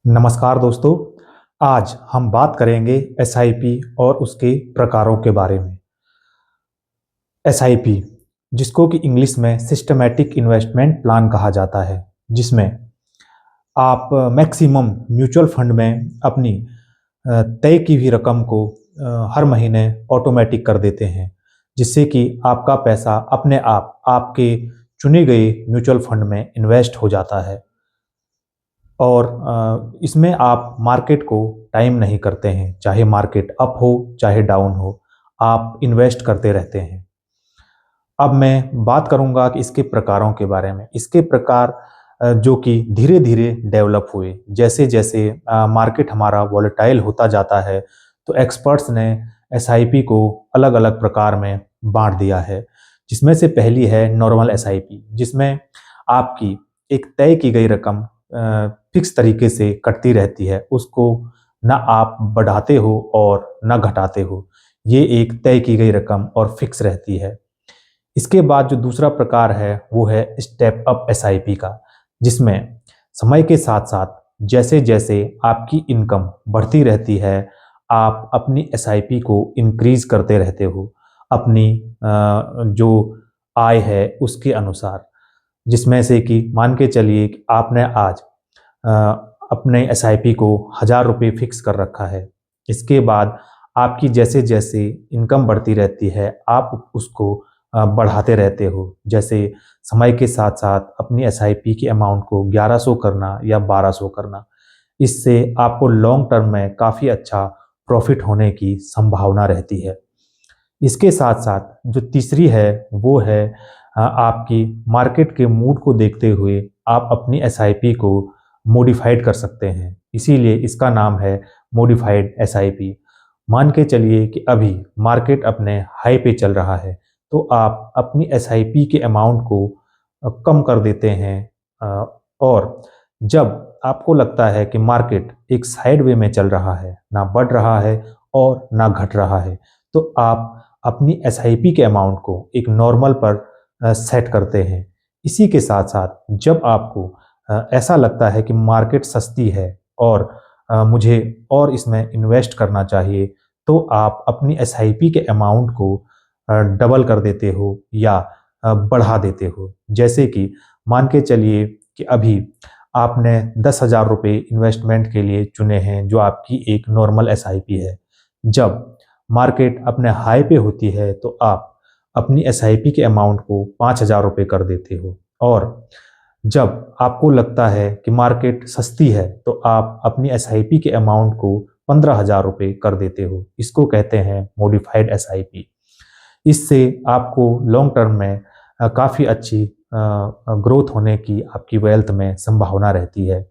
नमस्कार दोस्तों। आज हम बात करेंगे एसआईपी और उसके प्रकारों के बारे में। एसआईपी, जिसको कि इंग्लिश में सिस्टमैटिक इन्वेस्टमेंट प्लान कहा जाता है, जिसमें आप मैक्सिमम म्यूचुअल फंड में अपनी तय की हुई रकम को हर महीने ऑटोमेटिक कर देते हैं, जिससे कि आपका पैसा अपने आप आपके चुने गए म्यूचुअल फंड में इन्वेस्ट हो जाता है। और इसमें आप मार्केट को टाइम नहीं करते हैं, चाहे मार्केट अप हो चाहे डाउन हो, आप इन्वेस्ट करते रहते हैं। अब मैं बात करूंगा कि इसके प्रकारों के बारे में। इसके प्रकार जो कि धीरे धीरे डेवलप हुए, जैसे जैसे मार्केट हमारा वॉलेटाइल होता जाता है, तो एक्सपर्ट्स ने एसआईपी को अलग अलग प्रकार में बांट दिया है। जिसमें से पहली है नॉर्मल एसआईपी, जिसमें आपकी एक तय की गई रकम फिक्स तरीके से कटती रहती है, उसको ना आप बढ़ाते हो और ना घटाते हो। ये एक तय की गई रकम और फिक्स रहती है। इसके बाद जो दूसरा प्रकार है वो है स्टेप अप एसआईपी का, जिसमें समय के साथ साथ जैसे जैसे आपकी इनकम बढ़ती रहती है, आप अपनी एसआईपी को इंक्रीज करते रहते हो अपनी जो आय है उसके अनुसार। जिसमें से कि मान के चलिए कि आपने आज अपने एसआईपी को 1000 रुपये फिक्स कर रखा है। इसके बाद आपकी जैसे जैसे इनकम बढ़ती रहती है, आप उसको बढ़ाते रहते हो। जैसे समय के साथ साथ अपनी एसआईपी की अमाउंट को 1100 करना या 1200 करना। इससे आपको लॉन्ग टर्म में काफ़ी अच्छा प्रॉफिट होने की संभावना रहती है। इसके साथ साथ जो तीसरी है वो है आपकी मार्केट के मूड को देखते हुए आप अपनी एसआईपी को मॉडिफाइड कर सकते हैं। इसीलिए इसका नाम है मॉडिफाइड एसआईपी। मान के चलिए कि अभी मार्केट अपने हाई पे चल रहा है, तो आप अपनी एसआईपी के अमाउंट को कम कर देते हैं। और जब आपको लगता है कि मार्केट एक साइड वे में चल रहा है, ना बढ़ रहा है और ना घट रहा है, तो आप अपनी एसआईपी के अमाउंट को एक नॉर्मल पर सेट करते हैं। इसी के साथ साथ जब आपको ऐसा लगता है कि मार्केट सस्ती है और मुझे और इसमें इन्वेस्ट करना चाहिए, तो आप अपनी एसआईपी के अमाउंट को डबल कर देते हो या बढ़ा देते हो। जैसे कि मान के चलिए कि अभी आपने 10,000 रुपये इन्वेस्टमेंट के लिए चुने हैं, जो आपकी एक नॉर्मल एसआईपी है। जब मार्केट अपने हाई पे होती है, तो आप अपनी एसआईपी के अमाउंट को 5,000 रुपये कर देते हो। और जब आपको लगता है कि मार्केट सस्ती है, तो आप अपनी एसआईपी के अमाउंट को 15,000 रुपये कर देते हो। इसको कहते हैं मॉडिफाइड एसआईपी। इससे आपको लॉन्ग टर्म में काफ़ी अच्छी ग्रोथ होने की आपकी वेल्थ में संभावना रहती है।